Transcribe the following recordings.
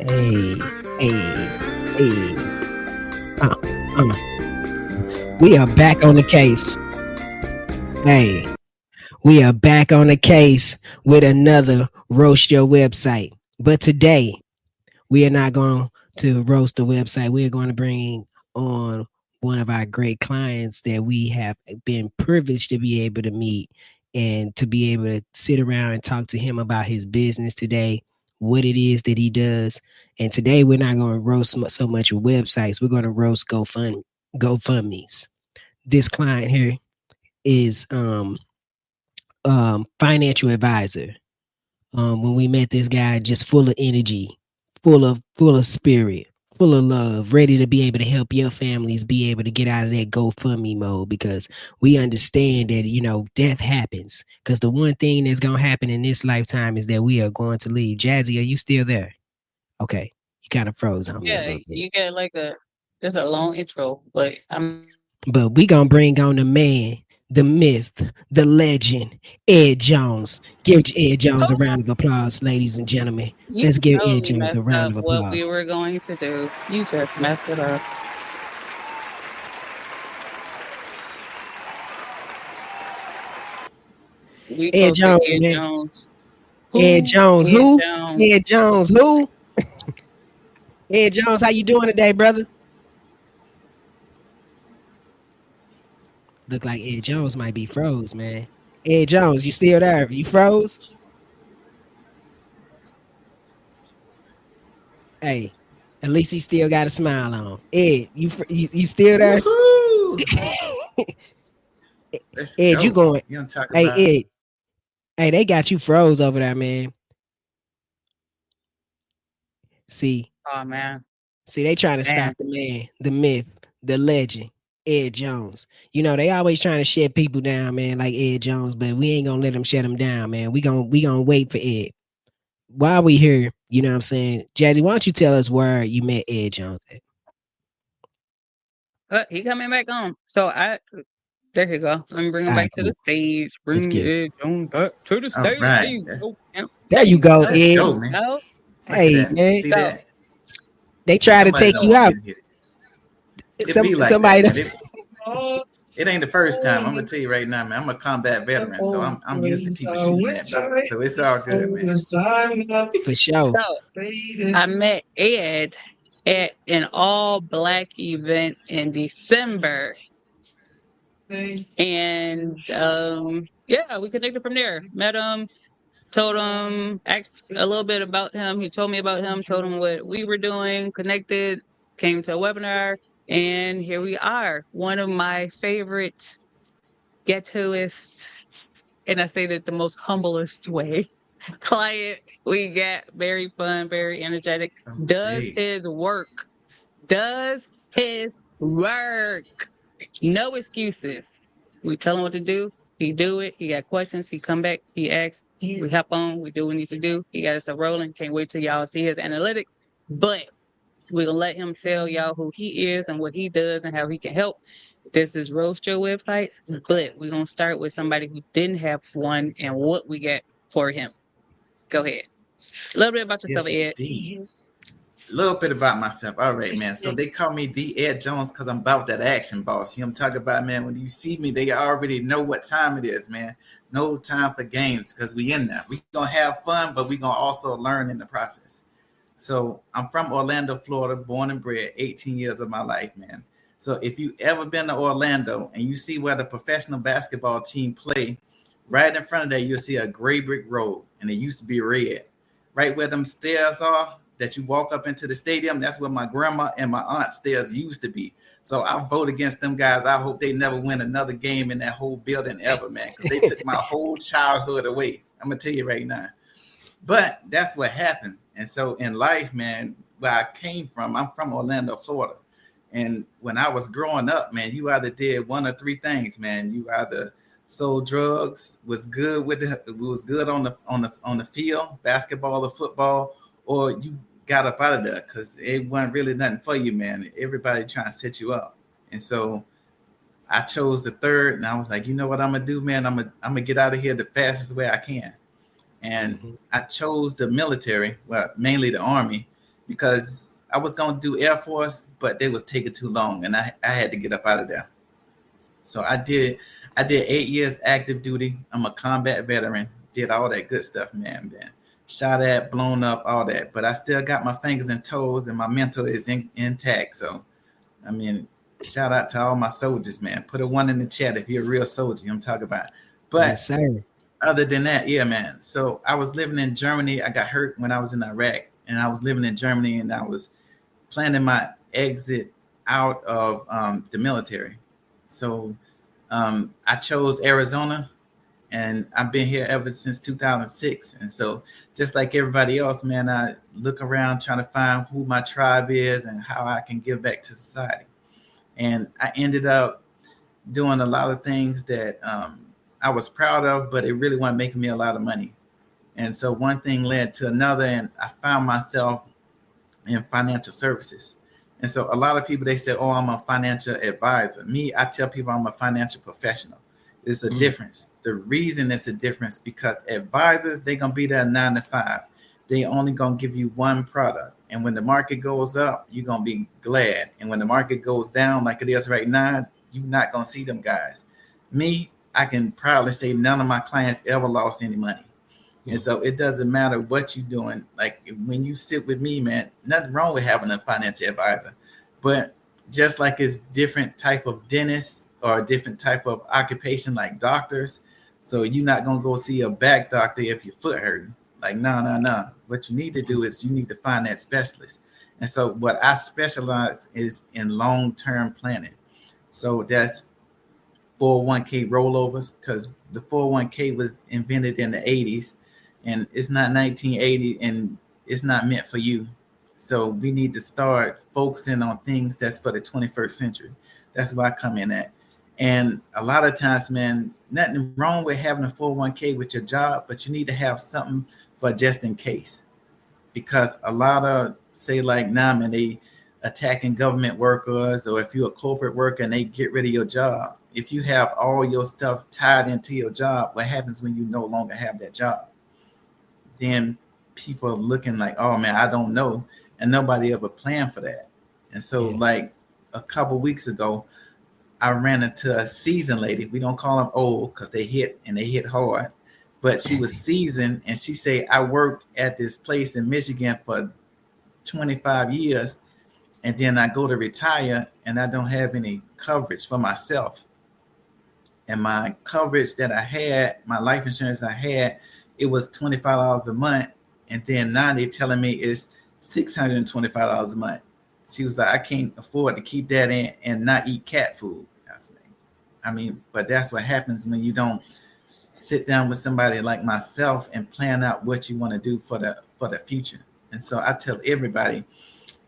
Hey, hey, hey. Uh, uh. We are back on the case. Hey, we are back on the case with another roast your website. But today, we are not going to roast the website. We are going to bring on one of our great clients that we have been privileged to be able to meet and to be able to sit around and talk to him about his business today, what it is that he does. And today we're not going to roast so much of websites. We're going to roast GoFundMe's. This client here is financial advisor. When we met this guy, just full of energy, full of spirit, full of love, ready to be able to help your families be able to get out of that GoFundMe mode because we understand that death happens. Because the one thing that's gonna happen in this lifetime is that we are going to leave. Jazzy, are you still there? Okay, you kind of froze on me a Yeah, little bit. you get like just a long intro, but I'm But we gonna bring on the man, the myth, the legend, Ed Jones. Give Ed Jones a round of applause, ladies and gentlemen. you Let's give Ed totally Jones a messed round up of what applause. we were going to do. You just messed it up. We Ed supposed to Jones, Ed man. Jones. Ed Who? Jones, Ed who? Ed Jones. Jones, who? Ed Jones, how you doing today, brother? Look like Ed Jones might be froze, man. Ed Jones, you still there? You froze? Hey, at least he still got a smile on. Ed, you still there? Woohoo! Let's Ed, you go. going? You don't talk Hey, about Ed. Hey, they got you froze over there, man. See, Oh man, they trying to damn. stop the man, the myth, the legend, Ed Jones. They always trying to shut people down, man, like Ed Jones, but we ain't gonna let them shut him down, man. We gonna wait for Ed. While we here, you know what I'm saying? Jazzy, why don't you tell us where you met Ed Jones at? He coming back on. So there you go. Let me bring him All right, back to the cool. stage. Let's Bring get it. Ed Jones back to the all stage. There right. you go. Yep. There There you you go, go. Let's There Ed. go, you man. go. Look at Hey, that. man. See So that? They Get try to somebody take to you walk out. in here. It be like that, Somebody man. It ain't the first time. I'm gonna tell you right now, man. I'm a combat veteran, so I'm used to people shooting at me. So it's all good, man. for sure. so I met Ed at an all black event in December. And yeah, we connected from there. Met him, told him, asked a little bit about him. He told me about him, told him what we were doing, connected, came to a webinar, and here we are. One of my favorite ghettoist, and I say that the most humblest way, client we got. Very fun, very energetic, Oh, does hey. his work, does his work. No excuses. We tell him what to do. He do it. He got questions. He come back. He asks. We hop on. We do what we need to do. He got us stuff rolling. Can't wait till y'all see his analytics. But we're gonna let him tell y'all who he is and what he does and how he can help. This is Roast Your Websites, but we're gonna start with somebody who didn't have one and what we got for him. Go ahead. A little bit about yourself, Yes, Ed. indeed. A little bit about myself. All right, man. So they call me the Ed Jones because I'm about that action, boss. You know what I'm talking about, man? When you see me, they already know what time it is, man. No time for games because we in there. We gonna have fun, but we gonna also learn in the process. So I'm from Orlando, Florida, born and bred, 18 years of my life, man. So if you ever been to Orlando and you see where the professional basketball team play, right in front of that you'll see a gray brick road, and it used to be red. Right where them stairs are that you walk up into the stadium, that's where my grandma and my aunt stairs used to be. So I vote against them guys. I hope they never win another game in that whole building ever, man, because they took my whole childhood away. I'm gonna tell you right now. But that's what happened. And so in life, man, where I came from, I'm from Orlando, Florida. And when I was growing up, man, you either did one or three things, man. You either sold drugs, was good on the field, basketball or football, or you got up out of there because it wasn't really nothing for you, man. Everybody trying to set you up. And so I chose the third, and I was like, you know what I'm gonna do, man? I'm gonna get out of here the fastest way I can. And Mhm. I chose the military, well, mainly the army, because I was gonna do Air Force, but they was taking too long, and I had to get up out of there. So I did 8 years active duty. I'm a combat veteran. Did all that good stuff, man. Been shot at, blown up, all that. But I still got my fingers and toes, and my mental is intact. So, I mean, shout out to all my soldiers, man. Put a 1 in the chat if you're a real soldier. I'm talking about. But Yes, sir. other than that, yeah, man. So I was living in Germany. I got hurt when I was in Iraq, and I was living in Germany, and I was planning my exit out of the military. So I chose Arizona, and I've been here ever since 2006. And so, just like everybody else, man, I look around trying to find who my tribe is and how I can give back to society. And I ended up doing a lot of things that I was proud of, but it really wasn't making me a lot of money. And so one thing led to another, and I found myself in financial services. And so a lot of people, they say, oh, I'm a financial advisor. Me, I tell people I'm a financial professional. It's a difference. The reason it's a difference because advisors, they're going to be there 9 to 5. They only going to give you one product. And when the market goes up, you're going to be glad. And when the market goes down like it is right now, you're not going to see them guys. Me, I can proudly say none of my clients ever lost any money. And so it doesn't matter what you're doing. Like when you sit with me, man, nothing wrong with having a financial advisor. But just like it's different type of dentists or a different type of occupation like doctors. So you're not going to go see a back doctor if your foot hurting. Like, no. What you need to do is you need to find that specialist. And so what I specialize is in long-term planning. So that's 401k rollovers, because the 401k was invented in the 80s and it's not 1980 and it's not meant for you. So we need to start focusing on things that's for the 21st century. That's where I come in at. And a lot of times, man, nothing wrong with having a 401k with your job, but you need to have something for just in case. Because a lot of, say like now, man, they attacking government workers, or if you're a corporate worker and they get rid of your job. If you have all your stuff tied into your job, what happens when you no longer have that job? Then people are looking like, oh man, I don't know. And nobody ever planned for that. And so like a couple weeks ago, I ran into a seasoned lady. We don't call them old because they hit hard. But she was seasoned, and she said, I worked at this place in Michigan for 25 years, and then I go to retire, and I don't have any coverage for myself. And my coverage that I had, my life insurance I had, it was $25 a month. And then now they're telling me it's $625 a month. She was like, I can't afford to keep that in and not eat cat food. I mean, but that's what happens when you don't sit down with somebody like myself and plan out what you want to do for the future. And so I tell everybody,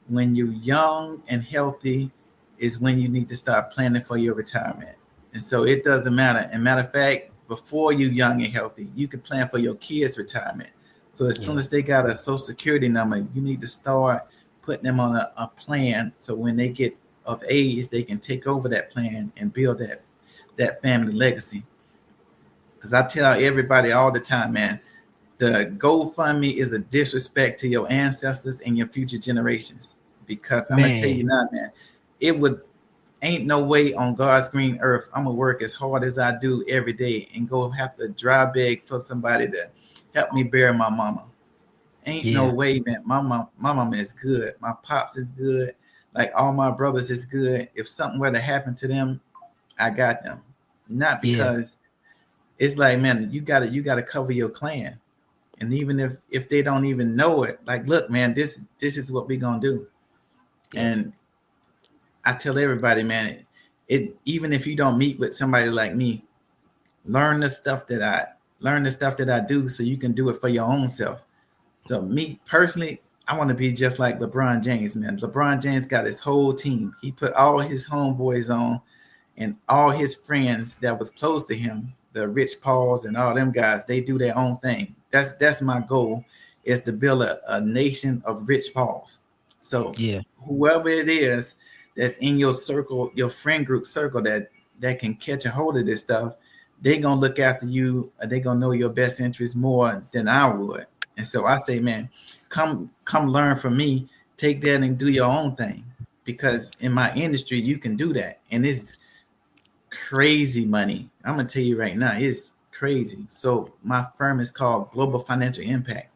when you're young and healthy is when you need to start planning for your retirement. And so it doesn't matter. And matter of fact, before you're young and healthy, you can plan for your kids' retirement. So as soon as they got a social security number, you need to start putting them on a plan. So when they get of age, they can take over that plan and build that family legacy. Because I tell everybody all the time, man, the GoFundMe is a disrespect to your ancestors and your future generations. Because I'm going to tell you now, man, ain't no way on God's green earth I'm going to work as hard as I do every day and go have to dry beg for somebody to help me bury my mama. Ain't no way, man. My mama is good. My pops is good. Like all my brothers is good. If something were to happen to them, I got them. Not because it's like, man, you gotta cover your clan. And even if they don't even know it, like, look, man, this is what we're gonna do. And I tell everybody, man, even if you don't meet with somebody like me, learn the stuff that I do so you can do it for your own self. So me personally, I want to be just like LeBron James, man. LeBron James got his whole team. He put all his homeboys on and all his friends that was close to him, the Rich Pauls and all them guys, they do their own thing. That's my goal, is to build a nation of Rich Pauls. So whoever it is that's in your circle, your friend group circle that can catch a hold of this stuff, they're going to look after you. They're going to know your best interest more than I would. And so I say, man, come learn from me. take that and do your own thing. Because in my industry, you can do that. And it's crazy money. I'm going to tell you right now, it's crazy. So my firm is called Global Financial Impact.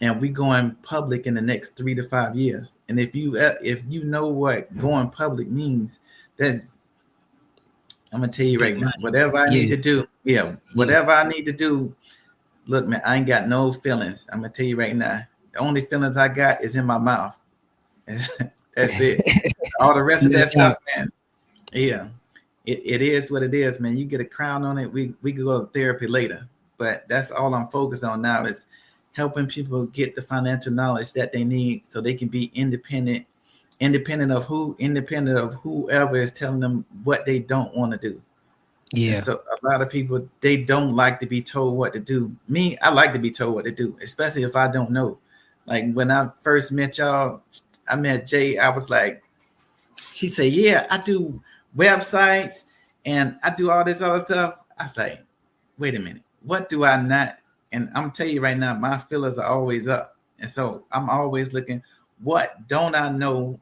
And we going public in the next 3 to 5 years. And if you know what going public means, that's I'm gonna tell you right now, whatever I need to do, whatever I need to do. Look, man, I ain't got no feelings. I'm gonna tell you right now. The only feelings I got is in my mouth. That's it. All the rest of that stuff, man. Yeah, it is what it is, man. You get a crown on it. We could go to therapy later, but that's all I'm focused on now is helping people get the financial knowledge that they need so they can be independent of whoever is telling them what they don't want to do. Yeah. And so a lot of people, they don't like to be told what to do. Me, I like to be told what to do, especially if I don't know. Like when I first met y'all, I met Jay. I was like, she said, yeah, I do websites and I do all this other stuff. I was like, wait a minute, what do I not? And I'm telling you right now, my feelers are always up. And so I'm always looking, what don't I know?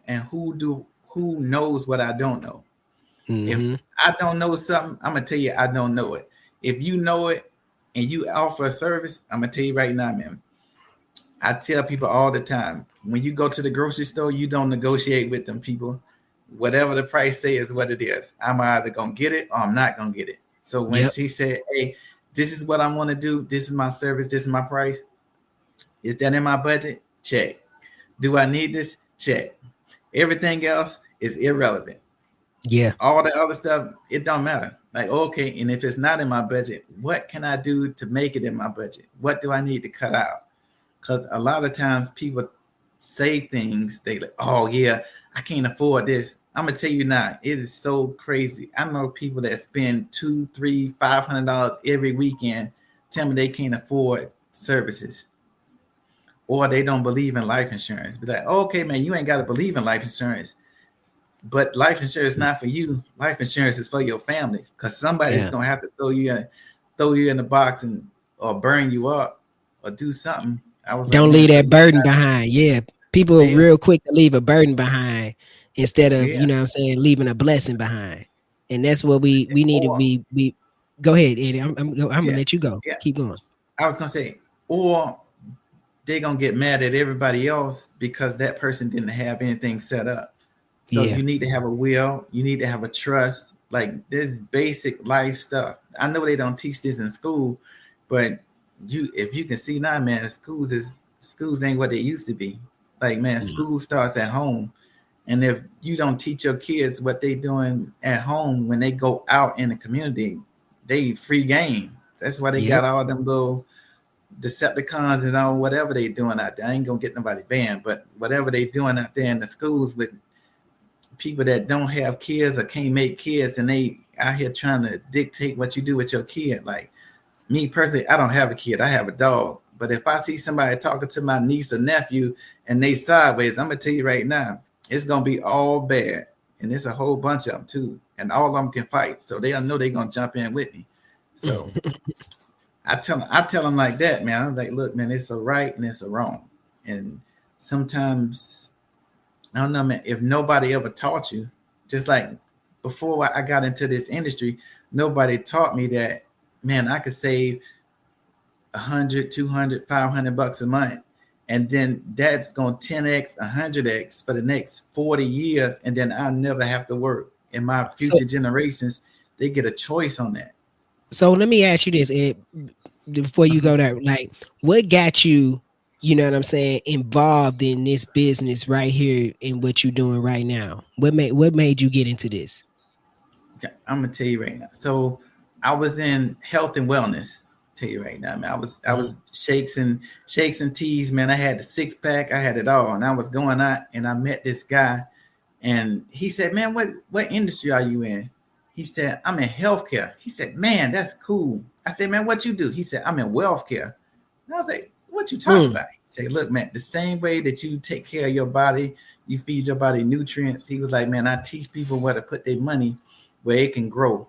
And who knows what I don't know? Mm-hmm. If I don't know something, I'm gonna tell you I don't know it. If you know it and you offer a service, I'm gonna tell you right now, man. I tell people all the time, when you go to the grocery store, you don't negotiate with them people. Whatever the price say is what it is. I'm either gonna get it or I'm not gonna get it. So when she said, hey, this is what I want to do, this is my service, this is my price. Is that in my budget? Check. Do I need this? Check. Everything else is irrelevant. Yeah. All the other stuff, it don't matter. Like, okay, and if it's not in my budget, what can I do to make it in my budget? What do I need to cut out? Because a lot of times people say things, they like, oh yeah, I can't afford this. I'm gonna tell you now, it is so crazy. I know people that spend $200, $300, $500 every weekend, tell me they can't afford services. Or they don't believe in life insurance. Be like, oh, okay, man, you ain't got to believe in life insurance. But life insurance is not for you. Life insurance is for your family. Because somebody's going to have to throw you in the box or burn you up or do something. I was don't leave that burden behind. Yeah. People are real quick to leave a burden behind instead of, you know what I'm saying, leaving a blessing behind. And that's what we need to be. Go ahead, Eddie. I'm going to let you go. Yeah. Keep going. I was going to say, or they're going to get mad at everybody else because that person didn't have anything set up. So you need to have a will. You need to have a trust. Like this basic life stuff. I know they don't teach this in school, but if you can see now, man, schools ain't what they used to be. Like, man, school starts at home. And if you don't teach your kids what they doing at home, when they go out in the community, they free game. That's why they got all them little Decepticons and all whatever they doing out there. I ain't gonna get nobody banned, but whatever they doing out there in the schools with people that don't have kids or can't make kids, and they out here trying to dictate what you do with your kid. Like me personally, I don't have a kid, I have a dog. But if I see somebody talking to my niece or nephew and they sideways, I'm gonna tell you right now, it's gonna be all bad. And there's a whole bunch of them too, and all of them can fight, so they know they're gonna jump in with me. So I tell them like that, man. I'm like, look, man, it's a right and it's a wrong. And sometimes, I don't know, man, if nobody ever taught you, just like before I got into this industry, nobody taught me that, man, I could save $100, $200, $500 a month. And then that's going to 10X, 100X for the next 40 years. And then I'll never have to work. And my future generations, they get a choice on that. So let me ask you this, Ed, before you go there, like what got you, you know what I'm saying, involved in this business right here in what you're doing right now? What made you get into this? Okay, I'm gonna tell you right now. So I was in health and wellness. Tell you right now, man. I was shakes and teas, man. I had the 6-pack, I had it all, and I was going out and I met this guy, and he said, man, what industry are you in? He said, I'm in healthcare. He said, man, that's cool. I said, man, what you do? He said, I'm in wealth care. And I was like, what you talking about? He said, look, man, the same way that you take care of your body, you feed your body nutrients. He was like, man, I teach people where to put their money where it can grow.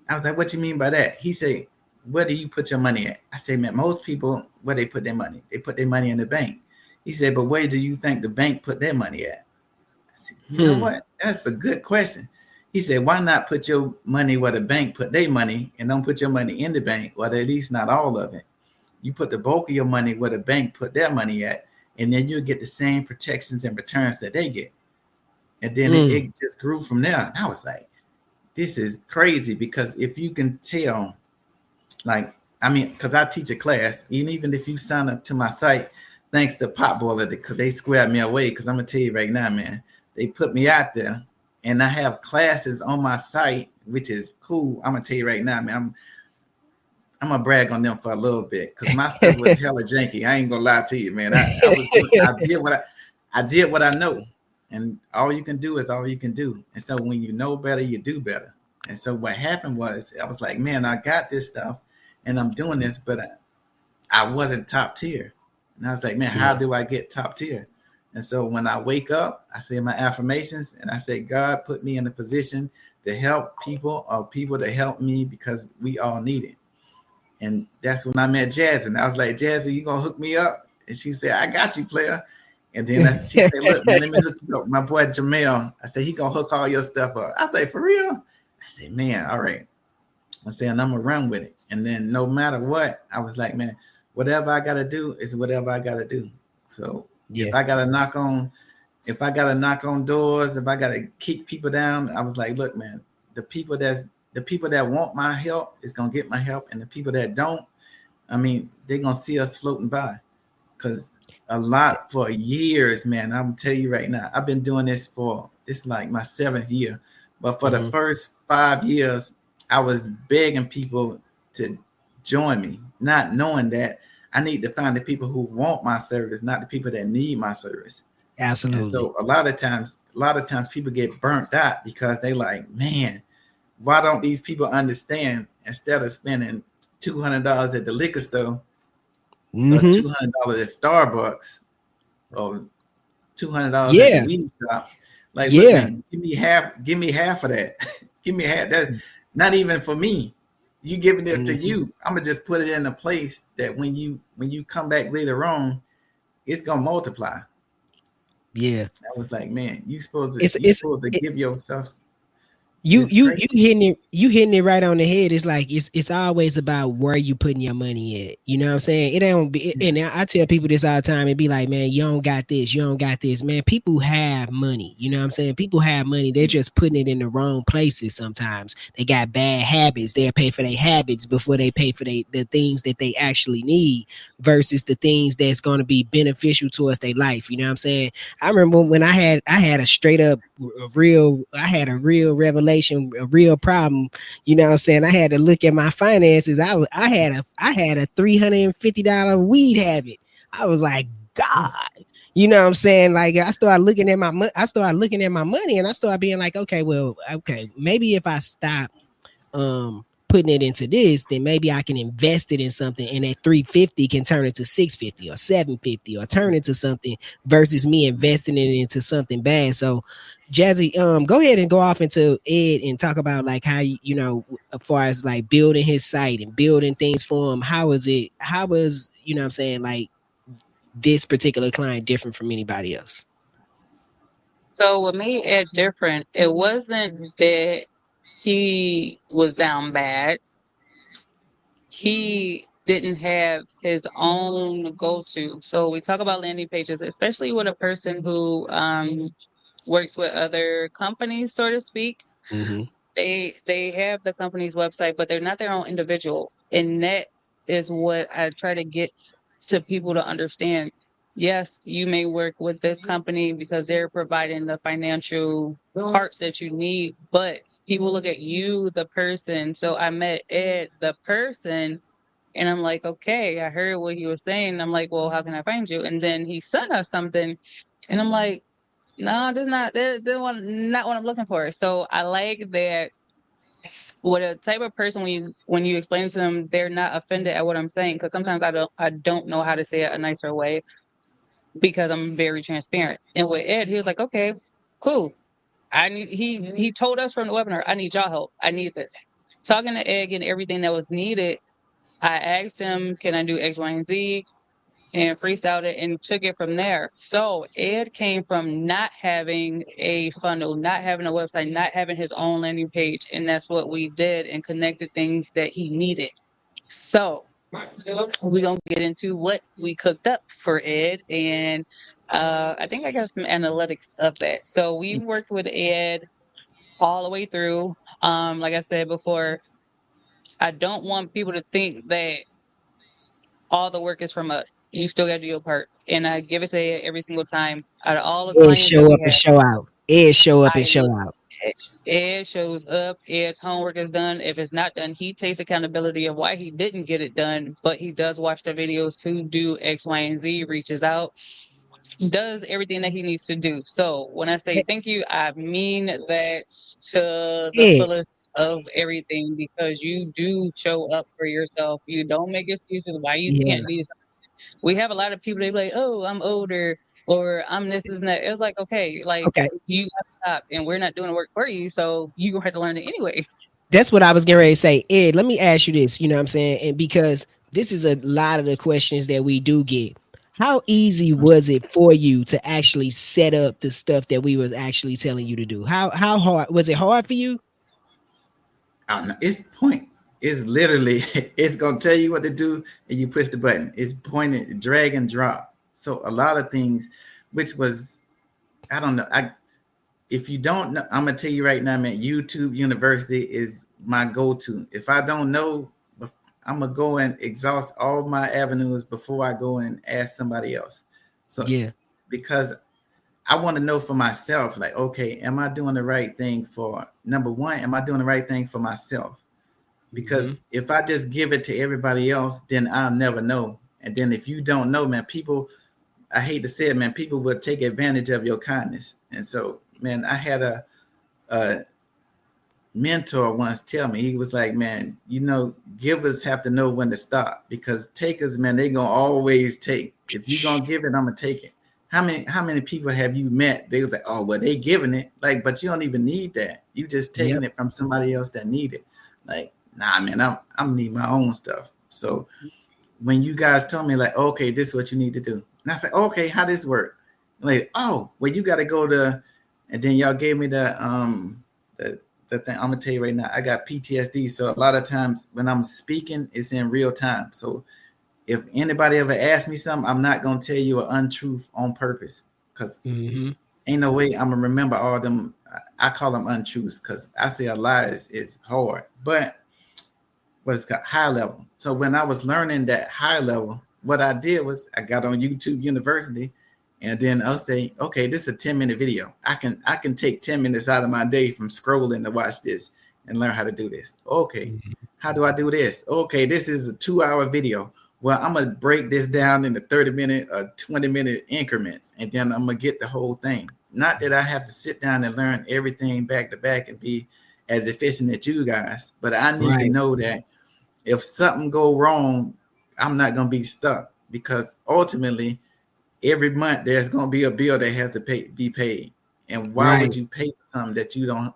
I was like, what you mean by that? He said, where do you put your money at? I say, man, most people, where they put their money? They put their money in the bank. He said, but where do you think the bank put their money at? I said, you know Hmm. what? That's a good question. He said, why not put your money where the bank put their money and don't put your money in the bank, or at least not all of it. You put the bulk of your money where the bank put their money at, and then you'll get the same protections and returns that they get. And then it, Mm. it just grew from there. And I was like, this is crazy, because if you can tell, like, I mean, because I teach a class, and even if you sign up to my site, thanks to Potboiler, because they squared me away. Because I'm gonna tell you right now, man, they put me out there, and I have classes on my site, which is cool. I'm gonna tell you right now, man. I'm gonna brag on them for a little bit, because my stuff was hella janky. I ain't gonna lie to you, man. I did what I know, and all you can do is all you can do. And so when you know better, you do better. And so what happened was, I was like, man, I got this stuff, and I'm doing this, but I wasn't top tier. And I was like, man, how Yeah. do I get top tier? And so when I wake up, I say my affirmations, and I say, God put me in a position to help people, or people to help me, because we all need it. And that's when I met Jazzy. And I was like, Jazzy, you gonna hook me up? And she said, I got you, player. And then she said, look, man, let me hook you up. My boy Jamel, I said, he gonna hook all your stuff up. I say, for real? I said, man, all right. I said, and I'm gonna run with it. And then no matter what, I was like, man, whatever I gotta do is whatever I gotta do. So Yeah. if I gotta knock on doors, if I gotta kick people down, I was like, look, man, the people that want my help is gonna get my help, and the people that don't, I mean, they're gonna see us floating by. Because a lot for years, man, I'm tell you right now, I've been doing this like my 7th year. But for the Mhm. first 5 years, I was begging people to join me, not knowing that I need to find the people who want my service, not the people that need my service. And Absolutely. so a lot of times people get burnt out, because they like, man, why don't these people understand, instead of spending $200 at the liquor store, or Hmm. $200 at Starbucks, or $200 at the Yeah. weed shop, like, look, Yeah. man, give me half of that. Give me half. That's not even for me. You giving it to Hmm. you. I'm gonna just put it in a place that when you come back later on, it's gonna multiply. Yeah. I was like, man, you supposed to It's you it's supposed to give yourself. you It's you you crazy. hitting it right on the head. It's like it's always about where you putting your money at. You know what I'm saying? It don't be, Yeah. and I tell people this all the time. It be like, man, you don't got this, you don't got this. Man, people have money. You know what I'm saying? People have money. They're just putting it in the wrong places. Sometimes they got bad habits. They'll pay for their habits before they pay for the things that they actually need, versus the things that's going to be beneficial towards their life. You know what I'm saying? I remember when I had a straight up I had a real revelation, a real problem. You know what I'm saying? I had to look at my finances. I had a $350 weed habit. I was like, God. You know what I'm saying? Like I started looking at my money, and I started being like, okay, well, okay, maybe if I stop putting it into this, then maybe I can invest it in something, and that 350 can turn into 650 or 750, or turn into something, versus me investing it into something bad. So Jazzy, go ahead and go off into Ed and talk about like how as far as like building his site and building things for him. How was, you know what I'm saying, like this particular client different from anybody else? So with me, it different. It wasn't that he was down bad. He didn't have his own go-to. So we talk about landing pages, especially with a person who works with other companies, so to speak. Mm-hmm. They have the company's website, but they're not their own individual. And that is what I try to get to people to understand. Yes, you may work with this company because they're providing the financial parts that you need, but people look at you, the person. So I met Ed, the person, and I'm like, okay, I heard what he was saying. I'm like, well, how can I find you? And then he sent us something, and I'm like, no, not what I'm looking for. So I like that with a type of person, when you explain to them, they're not offended at what I'm saying, because sometimes I don't know how to say it a nicer way, because I'm very transparent. And with Ed, he was like, okay, cool. He told us from the webinar, I need y'all help. I need this. Talking to Ed and everything that was needed, I asked him, can I do X, Y, and Z? and freestyled it and took it from there. So Ed came from not having a funnel, not having a website, not having his own landing page. And that's what we did and connected things that he needed. So we're going to get into what we cooked up for Ed. And I think I got some analytics of that. So we worked with Ed all the way through. Like I said before, I don't want people to think that all the work is from us. You still got to do your part. And I give it to Ed every single time. Out of all the Ed clients that show we up and have, show out. Ed show up and I show out. Ed shows up. Ed's homework is done. If it's not done, he takes accountability of why he didn't get it done. But he does watch the videos to do X, Y, and Z. Reaches out, does everything that he needs to do. So when I say thank you, I mean that to the Ed, fullest of everything, because you do show up for yourself. You don't make excuses why you yeah. can't do something. We have a lot of people, they be like, oh, I'm older, or I'm this and that. It's like, okay, like Okay. you gotta stop, and we're not doing the work for you, so you gonna have to learn it anyway. That's what I was getting ready to say. Ed, let me ask you this, you know what I'm saying? And because this is a lot of the questions that we do get. How easy was it for you to actually set up the stuff that we was actually telling you to do? How hard was it hard for you? I don't know. It's point. It's literally, it's gonna tell you what to do, and you push the button. It's pointed, drag and drop. So a lot of things, which was, I don't know. If you don't know, I'm gonna tell you right now, man. YouTube University is my go-to. If I don't know, I'm gonna go and exhaust all my avenues before I go and ask somebody else. So Yeah. because I want to know for myself, like, okay, am I doing the right thing for number one? Am I doing the right thing for myself? Because if I just give it to everybody else, then I'll never know. And then if you don't know, man, people, I hate to say it, man, people will take advantage of your kindness. And so, man, I had a mentor once tell me, he was like, man, you know, givers have to know when to stop, because takers, man, they gonna always take. If you're gonna give it, I'm gonna take it. How many people have you met? They was like, oh, well, they giving it, like, but you don't even need that. You just taking it from somebody else that need it. Like, nah, man, I'm need my own stuff. So when you guys told me, like, okay, this is what you need to do, and I said, okay, how this work? Like, oh, well, you got to go to, and then y'all gave me the thing. I'm gonna tell you right now, I got PTSD, so a lot of times when I'm speaking, it's in real time. So if anybody ever asks me something, I'm not gonna tell you an untruth on purpose, because ain't no way I'm gonna remember all them. I call them untruths because I say a lie is hard, but what it's called high level. So when I was learning that high level, what I did was I got on YouTube University, and then I'll say, okay, this is a 10-minute video. I can take 10 minutes out of my day from scrolling to watch this and learn how to do this. Okay, how do I do this? Okay, this is a 2-hour video. Well, I'm gonna break this down into 30-minute or 20-minute increments, and then I'm gonna get the whole thing. Not that I have to sit down and learn everything back to back and be as efficient as you guys, but I need to know that if something go wrong, I'm not gonna be stuck, because ultimately every month there's gonna be a bill that has to be paid. And why would you pay for something that you don't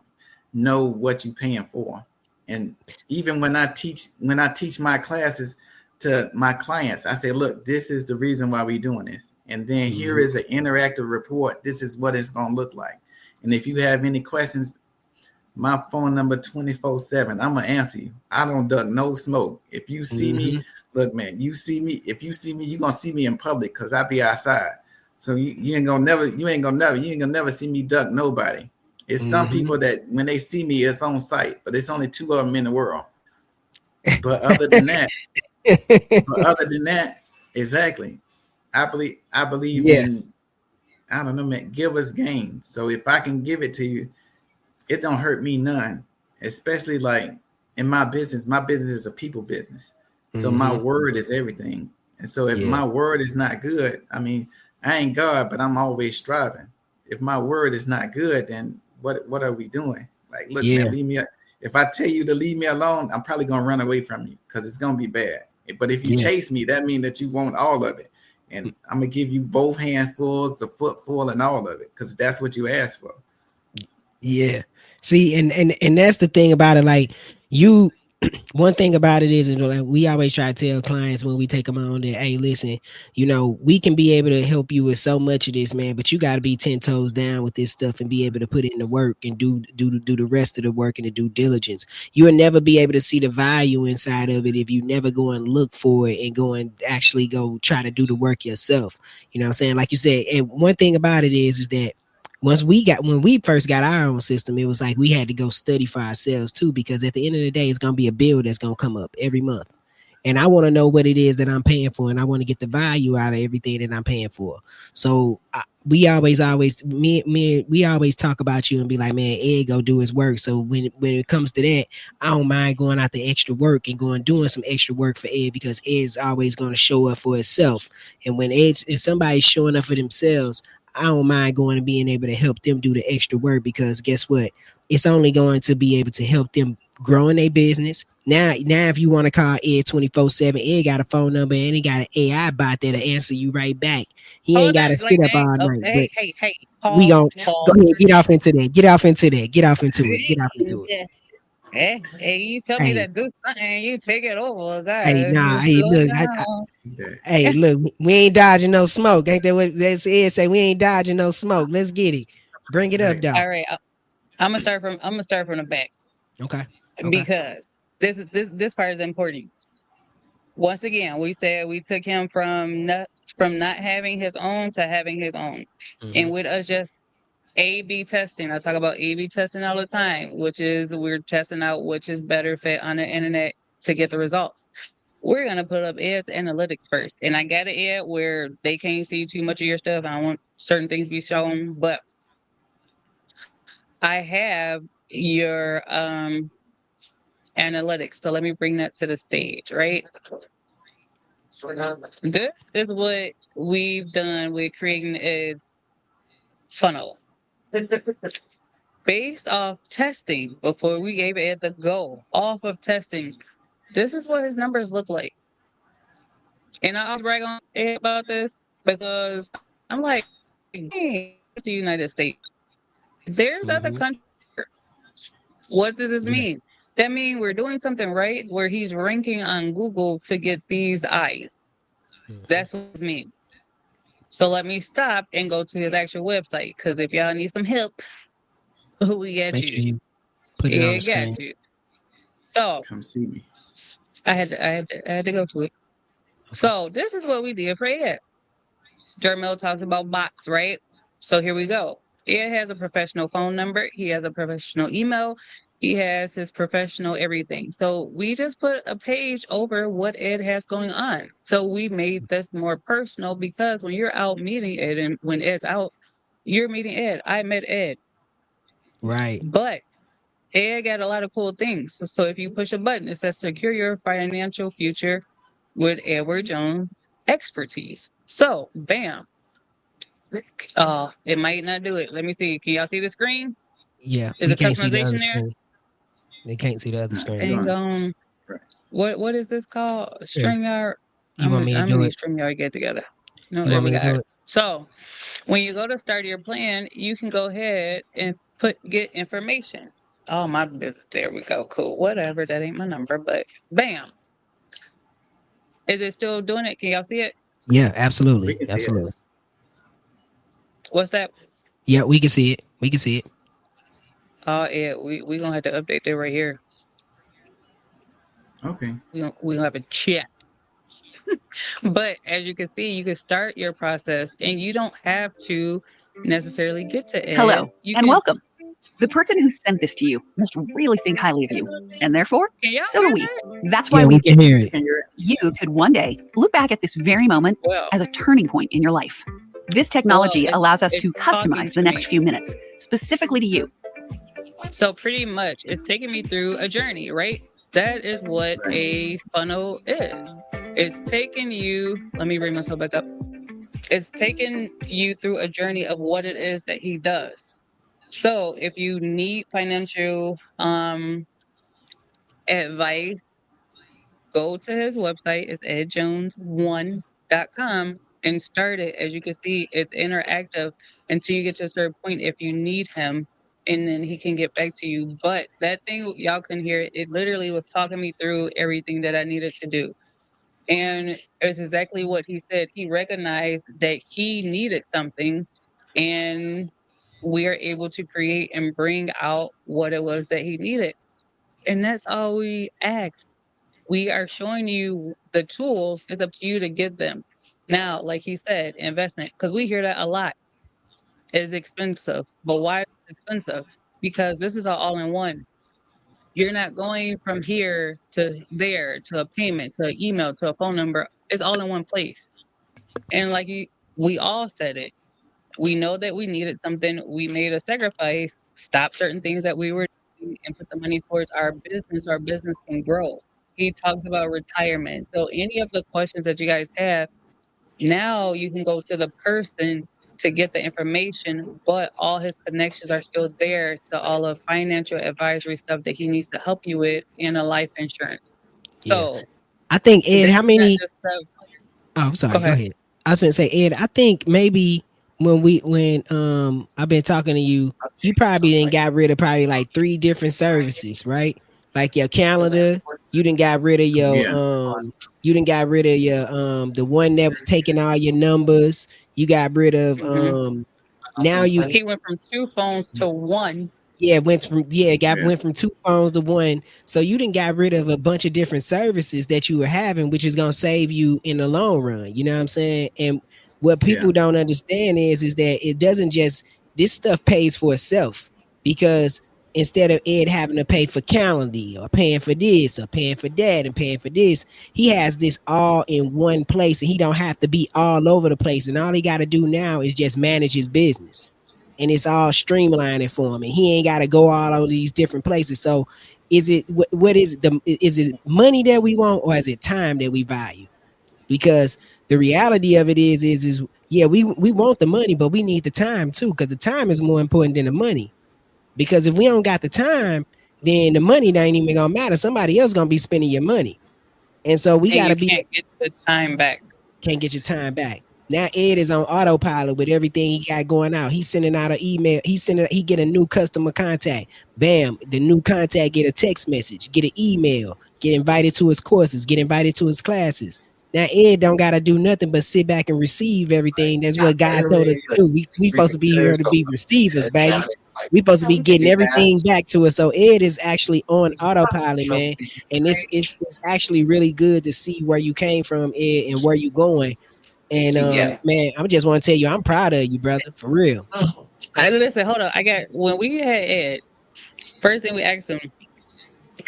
know what you're paying for? And even when I teach my classes to my clients, I say, look, this is the reason why we're doing this. And then here is an interactive report. This is what it's going to look like. And if you have any questions, my phone number 24/7. I'm going to answer you. I don't duck no smoke. If you see me, look, man, if you see me, you're going to see me in public, because I be outside. So you ain't going to never see me duck nobody. It's some people that when they see me, it's on site, but it's only 2 of them in the world. But other than that, exactly. I believe in, I don't know, man, give us gain. So if I can give it to you, it don't hurt me none. Especially like in my business is a people business. So my word is everything. And so if my word is not good, I mean, I ain't God, but I'm always striving. If my word is not good, then what are we doing? Like, look, man, leave me. If I tell you to leave me alone, I'm probably gonna run away from you, because it's gonna be bad. But if you chase me, that means that you want all of it. And I'm gonna give you both handfuls, the footful, and all of it, because that's what you asked for. Yeah. See, and that's the thing about it. Like, you one thing about it is, like we always try to tell clients when we take them on that, hey, listen, we can be able to help you with so much of this, man, but you got to be 10 toes down with this stuff and be able to put in the work and do the rest of the work and the due diligence. You will never be able to see the value inside of it if you never go and look for it and go and actually go try to do the work yourself. You know what I'm saying? Like you said, and one thing about it is that when we first got our own system, it was like we had to go study for ourselves too, because at the end of the day, it's gonna be a bill that's gonna come up every month. And I want to know what it is that I'm paying for, and I want to get the value out of everything that I'm paying for. So we always we always talk about you and be like, man, Ed go do his work. So when it comes to that, I don't mind going out the extra work and going doing some extra work for Ed, because Ed's always going to show up for himself. And if somebody's showing up for themselves, I don't mind going and being able to help them do the extra work, because guess what? It's only going to be able to help them grow in their business. Now, if you want to call Ed 24/7, Ed got a phone number and he got an AI bot that'll answer you right back. He ain't got to sit up all night. Hey, But hey, we pause, gon' pause. go ahead, get off into that. Get off into it. Get off into it. Hey, you tell me Hey, to do something, you take it over, hey, guys. nah, You hey, slow look, down. See that? hey, look, we ain't dodging no smoke. Ain't that what that's Ed say? We ain't dodging no smoke. Let's get it. Bring it That's up, right. dog. All right, I'm gonna start from the back, Okay. Okay. because this part is important. Once again, we said we took him from not having his own to having his own, Mm-hmm. and with us just A/B testing. I talk about A/B testing all the time, which is we're testing out which is better fit on the internet to get the results. We're gonna put up Ed's analytics first, and I got it, Ed, where they can't see too much of your stuff. I don't want certain things to be shown, but I have your analytics. So let me bring that to the stage, right? This is what we've done with creating Ed's funnel. Based off testing, before we gave Ed the go, off of testing, this is what his numbers look like. And I was brag on Ed about this because I'm like, hey, it's the United States. There's other Mm-hmm. countries. What does this Yeah. mean? That means we're doing something right where he's ranking on Google to get these eyes. Mm-hmm. That's what it means. So let me stop and go to his actual website, because if y'all need some help, we got Make sure you. you put it on Yeah, the screen. got you. So Come see me. I had to go to it. Okay. So this is what we did for Ed. Jermel talks about bots, right? So here we go. Ed has a professional phone number. He has a professional email. He has his professional everything. So we just put a page over what Ed has going on. So we made this more personal, because when you're out meeting Ed and when Ed's out, you're meeting Ed. I met Ed, Right. but Ed got a lot of cool things. So if you push a button, it says secure your financial future with Edward Jones expertise. So bam. It might not do it. Let me see. Can y'all see the screen? Yeah. Is We the can't see the other customization there? screen. They can't see the other Nah, screen. you Dang on on. right. What is this called? Here. StreamYard. You want me to I'm gonna do need it? StreamYard to get together. No, You there want we me to got do it. it? So when you go to start your plan, you can go ahead and get information. Oh my business. There we go. Cool. Whatever. That ain't my number, but bam. Is it still doing it? Can y'all see it? Yeah, We absolutely. can see it. Absolutely. What's that? Yeah, we can see it. We can see it. Oh yeah, we gonna have to update that right here. Okay. We gonna have to check. But as you can see, you can start your process, and you don't have to necessarily get to Ed. Hello, You and can. welcome. The person who sent this to you must really think highly of you, and therefore, Can y'all so do hear we. that? That's why Yeah, we we can hear it. Can you? you could one day look back at this very moment Well, as a turning point in your life. This technology allows us to it's talking customize the to next me. few minutes specifically to you. So pretty much, it's taking me through a journey, right? That is what Right. a funnel is. It's taking you. Let me bring myself back up. It's taking you through a journey of what it is that he does. So if you need financial advice, go to his website. It's edjones1.com and start it. As you can see, it's interactive until you get to a certain point if you need him and then he can get back to you. But that thing, y'all can hear it. It literally was talking me through everything that I needed to do. And it's exactly what he said. He recognized that he needed something, and we are able to create and bring out what it was that he needed. And that's all we ask. We are showing you the tools. It's up to you to get them. Now, like he said, investment, because we hear that a lot, is expensive. But why is it expensive? Because this is all in one. You're not going from here to there to a payment to an email to a phone number. It's all in one place. And like we all said it. We know that we needed something. We made a sacrifice, stop certain things that we were doing, and put the money towards our business. Our business can grow. He talks about retirement. So any of the questions that you guys have, now you can go to the person to get the information, but all his connections are still there to all of financial advisory stuff that he needs to help you with in a life insurance. Yeah. So I think Ed, this how is not many? just stuff. Oh, I'm sorry. Go Go ahead. ahead. I was going to say, Ed, I think maybe when I've been talking to you, you probably didn't got rid of probably like 3 different services, right? Like your calendar, you didn't got rid of your Yeah. you didn't got rid of your the one that was taking all your numbers. You got rid of Mhm. now you He went from 2 phones to 1. went from Yeah. went from 2 phones to 1. So you didn't got rid of a bunch of different services that you were having, which is gonna save you in the long run. You know what I'm saying? And what Yeah. people don't understand is that it doesn't just this stuff pays for itself, because instead of Ed having to pay for calendar or paying for this or paying for that and paying for this, he has this all in one place, and he don't have to be all over the place. And all he got to do now is just manage his business, and it's all streamlining for him, and he ain't got to go all over these different places. So is it what is it, is it money that we want, or is it time that we value? Because the reality of it is yeah, we want the money, but we need the time too, because the time is more important than the money. Because if we don't got the time, then the money ain't even gonna matter. Somebody else gonna be spending your money. And so we And gotta you be can't get the time back. can't get your time back. Now Ed is on autopilot with everything he got going out. He's sending out an email. He get a new customer contact. Bam, the new contact get a text message, get an email, get invited to his courses, get invited to his classes. Now Ed don't gotta do nothing but sit back and receive everything. That's what God told us to do. We supposed to be here to be receivers, baby. We supposed to be getting everything back to us. So Ed is actually on autopilot, man. And it's actually really good to see where you came from, Ed, and where you going. And man, I just want to tell you, I'm proud of you, brother, for real. Listen, hold on. When we had Ed, first thing we asked him,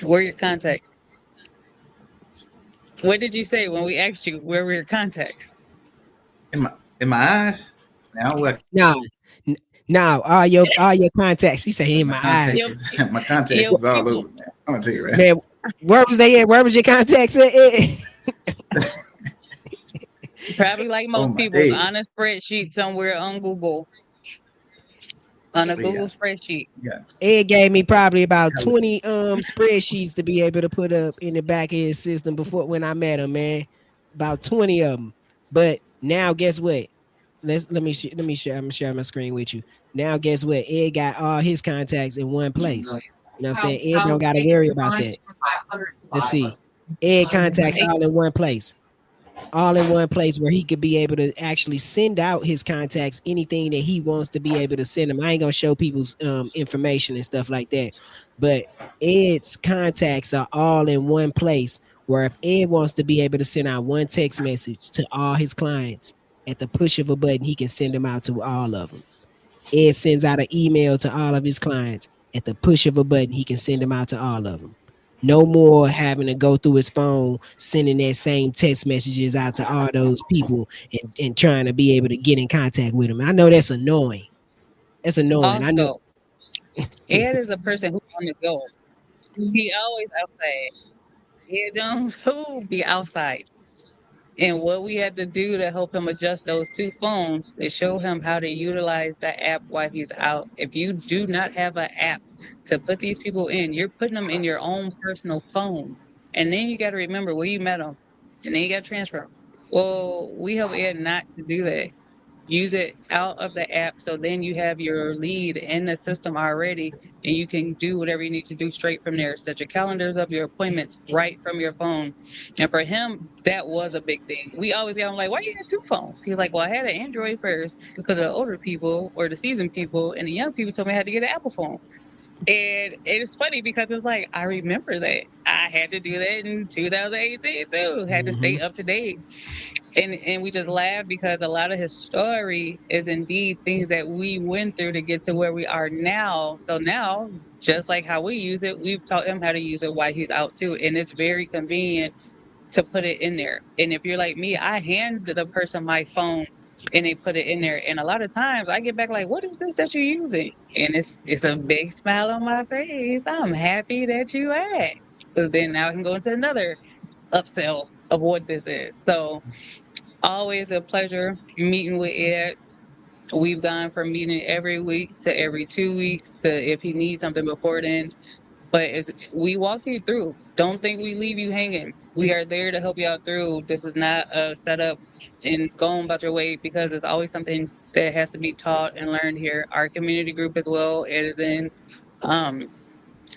where are your contacts? What did you say when we asked you where were your contacts? In my eyes. Now what? No, all your contacts. He said in my eyes. My contacts is all over, man. I'm gonna tell you, right? Man, where was they at? Where was your contacts at? Probably like most my people days. on a spreadsheet somewhere on Google. On a Google spreadsheet. Yeah. Ed gave me probably about 20 spreadsheets to be able to put up in the back of his system before when I met him, man. About 20 of them. But now guess what? Let me share. I'm gonna share my screen with you. Now guess what? Ed got all his contacts in one place. You know what I'm saying? Ed don't gotta worry about that. Let's see. Ed contacts all in one place. All in one place where he could be able to actually send out his contacts, anything that he wants to be able to send them. I ain't gonna show people's information and stuff like that, but Ed's contacts are all in one place where if Ed wants to be able to send out one text message to all his clients at the push of a button, he can send them out to all of them. Ed sends out an email to all of his clients at the push of a button, he can send them out to all of them. No more having to go through his phone, sending that same text messages out to all those people and trying to be able to get in contact with them. I know that's annoying. That's annoying. Also, I know. Ed is a person who's on the go. He always outside. Ed Jones, who be outside. And what we had to do to help him adjust those 2 phones is show him how to utilize the app while he's out. If you do not have an app to put these people in, you're putting them in your own personal phone. And then you got to remember where you met them. And then you got to transfer them. Well, we help Ed not to do that. use it out of the app. So then you have your lead in the system already, and you can do whatever you need to do straight from there. Set your calendars of your appointments right from your phone. And for him, that was a big thing. We always got him like, why you got 2 phones? He's like, well, I had an Android first because of the older people or the seasoned people, and the young people told me I had to get an Apple phone. And it's funny because it's like, I remember that. I had to do that in 2018 too. Had to stay up to date. And we just laugh because a lot of his story is indeed things that we went through to get to where we are now. So now, just like how we use it, we've taught him how to use it while he's out too. And it's very convenient to put it in there. And if you're like me, I hand the person my phone and they put it in there. And a lot of times I get back like, what is this that you're using? And it's a big smile on my face. I'm happy that you asked. So then now I can go into another upsell of what this is. So always a pleasure meeting with Ed. We've gone from meeting every week to every 2 weeks to if he needs something before then. But we walk you through. Don't think we leave you hanging. We are there to help you out through. This is not a setup and going about your way because there's always something that has to be taught and learned here. Our community group as well is in.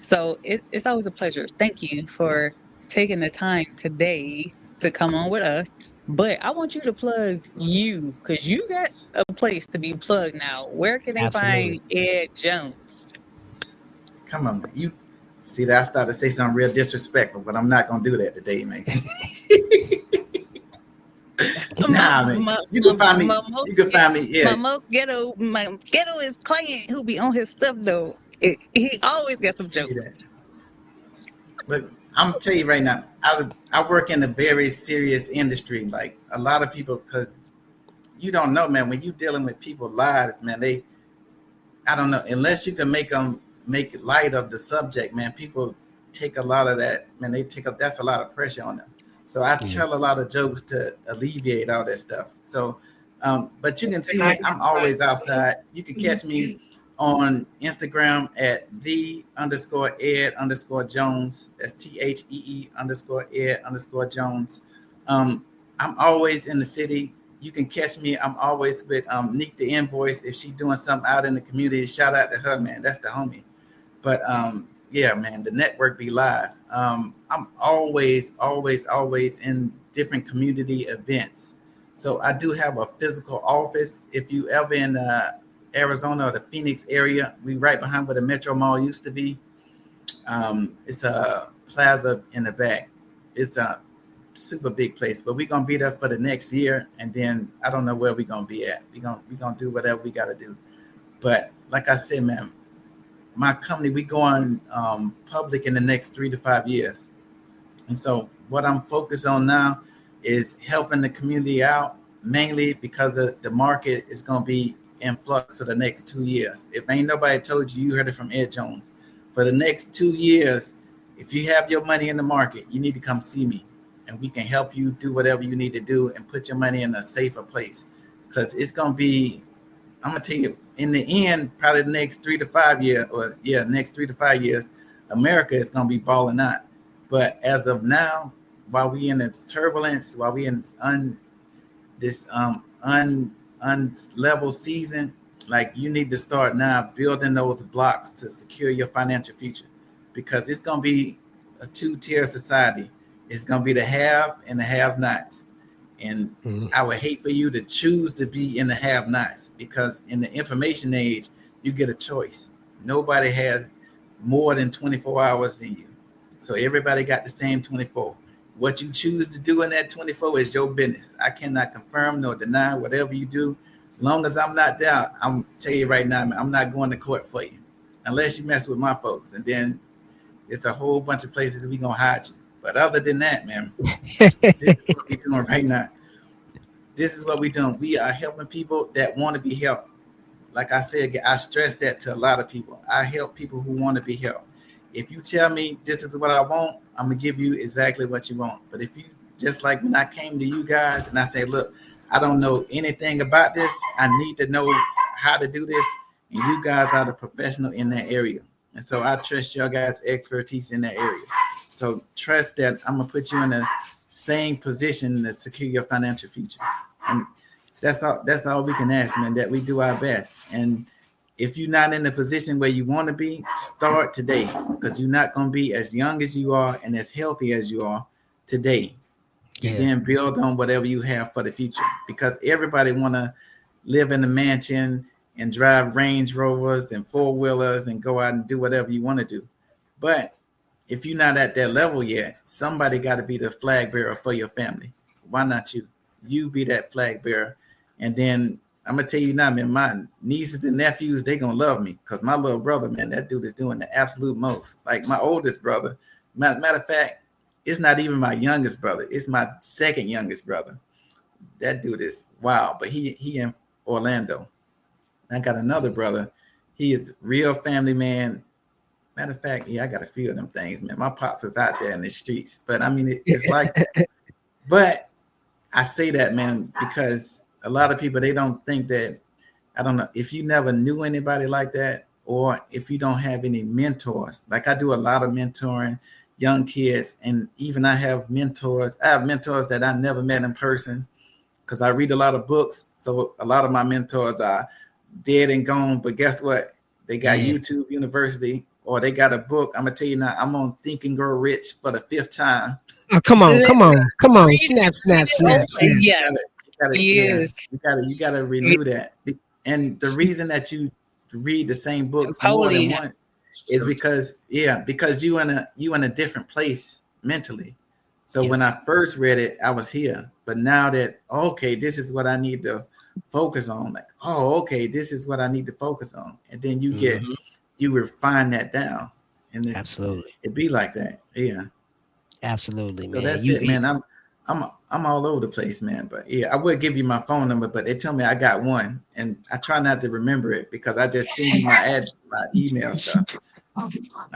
So it's always a pleasure. Thank you for taking the time today to come on with us. But I want you to plug you because you got a place to be plugged now. Where can they find Ed Jones? Come on, man. You see that I started to say something real disrespectful, but I'm not gonna do that today, man. Nah, man. You can find me. You can find me. Yeah. My ghetto is client who be on his stuff though. He always got some jokes. But I'm gonna tell you right now, I work in a very serious industry. Like a lot of people, because you don't know, man. When you're dealing with people's lives, man, I don't know, unless you can make light of the subject, man. People take a lot of that, man. That's a lot of pressure on them. So I tell a lot of jokes to alleviate all that stuff. So, but you can see me. I'm always outside. You can catch me on Instagram at _Ed_Jones. That's THEE_Ed_Jones. I'm always in the city. You can catch me. I'm always with Neek the Invoice. If she's doing something out in the community, shout out to her, man. That's the homie. But yeah, man, the network be live. I'm always in different community events. So I do have a physical office. If you ever in Arizona or the Phoenix area, we right behind where the Metro Mall used to be. It's a plaza in the back. It's a super big place, but we're gonna be there for the next year, and then I don't know where we're gonna be at. We're gonna do whatever we gotta do. But like I said, man, my company, we going public in the next 3 to 5 years. And so what I'm focused on now is helping the community out, mainly because of the market is going to be in flux for the next 2 years. If ain't nobody told you, you heard it from Ed Jones. For the next 2 years, if you have your money in the market, you need to come see me, and we can help you do whatever you need to do and put your money in a safer place. Because it's going to be, I'm going to tell you, in the end, probably the next 3 to 5 years, next 3 to 5 years, America is going to be balling out. But as of now, while we in this turbulence, while we in this unlevel season, like you need to start now building those blocks to secure your financial future, because it's going to be a 2-tier society. It's going to be the have and the have-nots. And I would hate for you to choose to be in the have-nots, because in the information age, you get a choice. Nobody has more than 24 hours than you. So everybody got the same 24. What you choose to do in that 24 is your business. I cannot confirm nor deny whatever you do. As long as I'm not there, I'm tell you right now, man, I'm not going to court for you unless you mess with my folks. And then it's a whole bunch of places we going to hide you. But other than that, man, this is what we're doing right now. This is what we're doing. We are helping people that want to be helped. Like I said, I stress that to a lot of people. I help people who want to be helped. If you tell me this is what I want, I'm going to give you exactly what you want. But if you, just like when I came to you guys and I say, look, I don't know anything about this. I need to know how to do this. And you guys are the professional in that area. And so I trust your guys' expertise in that area. So trust that I'm going to put you in the same position to secure your financial future. And That's all we can ask, man, that we do our best. And if you're not in the position where you want to be, start today, because you're not going to be as young as you are and as healthy as you are today. And then build on whatever you have for the future, because everybody want to live in a mansion and drive Range Rovers and four-wheelers and go out and do whatever you want to do. But if you're not at that level yet, somebody got to be the flag bearer for your family. Why not you? You be that flag bearer. And then I'm going to tell you now, man, my nieces and nephews, they going to love me, because my little brother, man, that dude is doing the absolute most. Like my oldest brother, matter of fact, it's not even my youngest brother. It's my second youngest brother. That dude is wow. But he in Orlando. I got another brother. He is real family man. Matter of fact, yeah, I got a few of them things, man. My pops is out there in the streets. But I mean, it's like, but I say that, man, because a lot of people, they don't think that, I don't know, if you never knew anybody like that, or if you don't have any mentors. Like I do a lot of mentoring young kids, and even I have mentors that I never met in person, because I read a lot of books. So a lot of my mentors are dead and gone, but guess what? They got YouTube University, or they got a book. I'm gonna tell you now, I'm on Think and Grow Rich for the 5th time. Oh, come on. Snap. Yeah. You gotta renew that. And the reason that you read the same books more than once is because you in a different place mentally. So when I first read it, I was here, but now that okay, this is what I need to focus on. Like, oh, okay, this is what I need to focus on, and then you refine that down, and absolutely it be like that. Yeah, absolutely, so man. that's it, man. I'm all over the place, man. But yeah, I would give you my phone number, but they tell me I got one, and I try not to remember it because I just send you my email stuff. I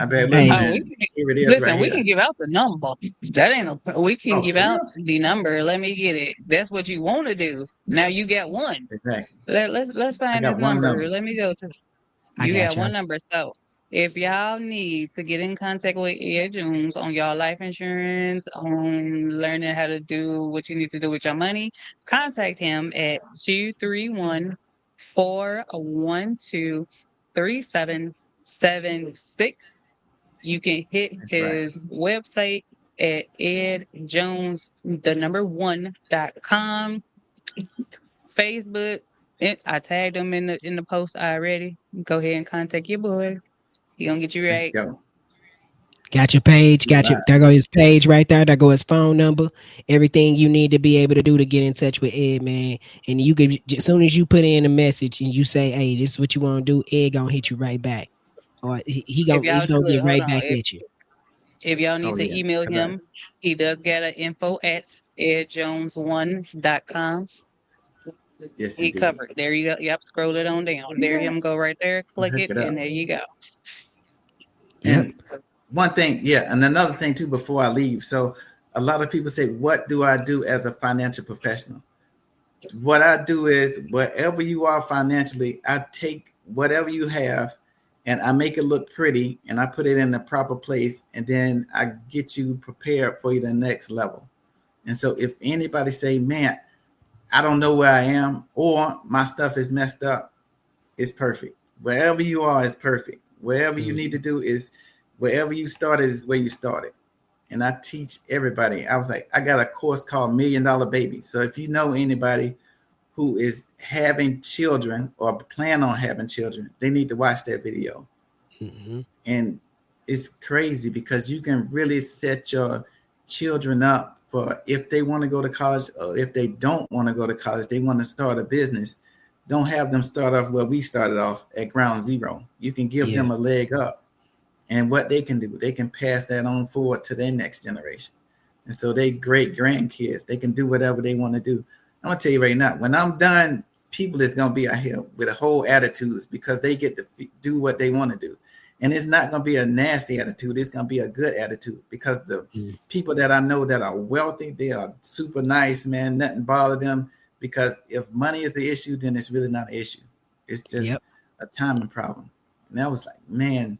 bet. Look, man, here it is. Listen, right we here. can give out the number. That ain't we can give out the number. Let me get it. That's what you want to do. Now you got one. Exactly. Let's find this number. Let me go to. You got one number. So if y'all need to get in contact with Ed Jones on y'all life insurance, on learning how to do what you need to do with your money, contact him at 231-412-3776. You can hit his website at edjones1.com. Facebook. I tagged him in the post already. Go ahead and contact your boy. He gonna get you right. Let's go. Got your page. There go his page right there. There go his phone number. Everything you need to be able to do to get in touch with Ed, man. And you can, as soon as you put in a message and you say, "Hey, this is what you want to do," Ed gonna hit you right back, or he's gonna get right back at you. If y'all need to email him, he does get an info at edjones1.com. Yes, he covered. There you go. Yep, scroll it on down. There him go right there. Click it, and there you go. And one thing, and another thing too before I leave. So a lot of people say, what do I do as a financial professional? What I do is wherever you are financially, I take whatever you have and I make it look pretty and I put it in the proper place, and then I get you prepared for the next level. And so if anybody say, man, I don't know where I am, or my stuff is messed up, it's perfect. Wherever you are is perfect. Wherever you need to do is, wherever you started is where you started. And I teach everybody. I was like, I got a course called $1 Million Baby. So if you know anybody who is having children or plan on having children, they need to watch that video. And it's crazy because you can really set your children up for if they want to go to college, or if they don't want to go to college, they want to start a business. Don't have them start off where we started off at ground zero. You can give them a leg up, and what they can do, they can pass that on forward to their next generation. And so they great grandkids, they can do whatever they want to do. I'm gonna tell you right now, when I'm done, people is gonna be out here with a whole attitudes because they get to do what they want to do. And it's not going to be a nasty attitude. It's going to be a good attitude, because the people that I know that are wealthy, they are super nice, man. Nothing bother them, because if money is the issue, then it's really not an issue. It's just a timing problem. And I was like, man,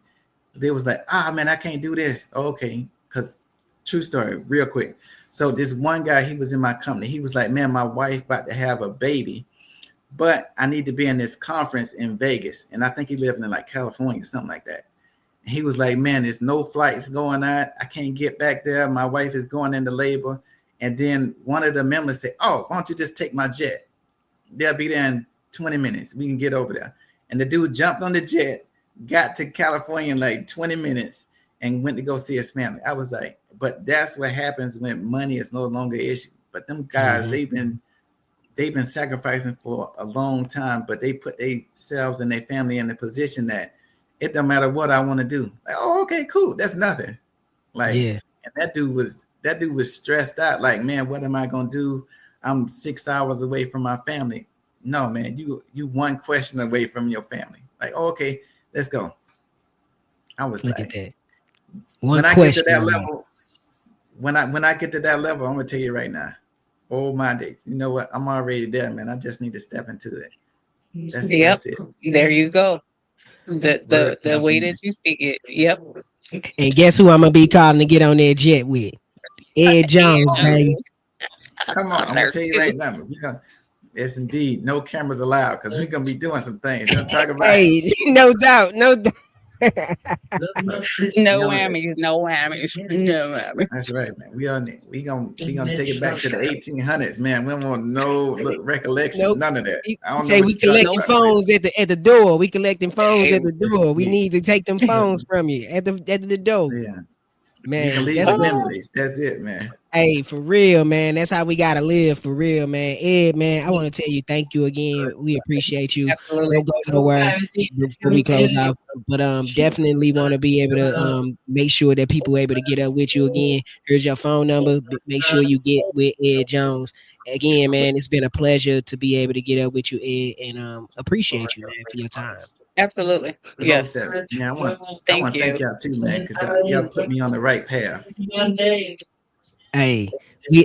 they was like, man, I can't do this. Okay. Because true story, real quick. So this one guy, he was in my company. He was like, man, my wife about to have a baby. but I need to be in this conference in Vegas. And I think he lived in like California, something like that. And he was like, man, there's no flights going on. I can't get back there. My wife is going into labor. And then one of the members said, oh, why don't you just take my jet? They'll be there in 20 minutes. We can get over there. And the dude jumped on the jet, got to California in like 20 minutes and went to go see his family. I was like, but that's what happens when money is no longer an issue. But them guys, they've been sacrificing for a long time, but they put themselves and their family in the position that it don't matter what I want to do. Like, oh, okay, cool. That's nothing. Like, and that dude was stressed out. Like, man, what am I gonna do? I'm 6 hours away from my family. No, man, you one question away from your family. Like, oh, okay, let's go. I was Look like, at that. When I get to that level, when I get to that level, I'm gonna tell you right now, oh my days, you know what? I'm already there, man. I just need to step into it. That's it. There you go. The way that you speak it. Yep. And guess who I'm gonna be calling to get on that jet with? Ed Jones, baby. Come on, I'm gonna tell you right now. Yes, indeed, no cameras allowed because we're gonna be doing some things. I'm talking about. Hey, no doubt, no doubt. No whammies, no whammies, no whammies. That's right, man. We gonna take it back to the 1800s, man. We don't want no recollection, none of that. I don't say know we collecting phones at the door. We collecting phones at the door. We need to take them phones from you at the door. Yeah, man. That's memories. That's it, man. Hey, for real, man. That's how we gotta live, for real, man. Ed, man, I want to tell you thank you again. We appreciate you. Absolutely. Don't go nowhere before we close out, but definitely want to be able to make sure that people are able to get up with you again. Here's your phone number. Make sure you get with Ed Jones again, man. It's been a pleasure to be able to get up with you, Ed, and appreciate you, man, for your time. Absolutely. Yes. Yeah, I want to thank y'all too, man, because y'all put me on the right path. Hey, we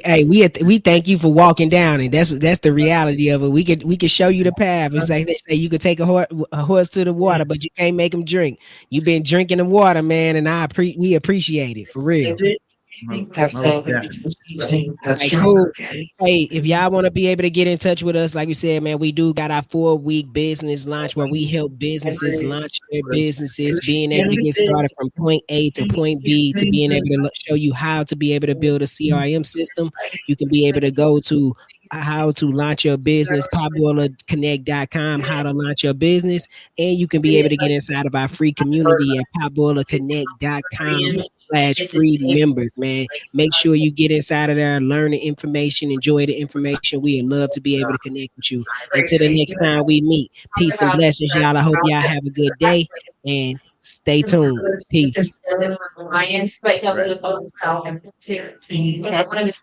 thank you for walking down, and that's the reality of it. We could show you the path. It's like they say you could take a horse to the water, but you can't make him drink. You've been drinking the water, man, and we appreciate it, for real. Absolutely. Cool. Hey, if y'all want to be able to get in touch with us, like we said, man, we do got our 4-week business launch where we help businesses launch their businesses, being able to get started from point A to point B, to being able to show you how to be able to build a CRM system. You can be able to go to how to launch your business, popboilerconnect.com, how to launch your business, and you can be able to get inside of our free community at popboilerconnect.com/free members, man. Make sure you get inside of there, learn the information, enjoy the information. We would love to be able to connect with you. Until the next time we meet, peace and blessings, y'all. I hope y'all have a good day and stay tuned. Peace.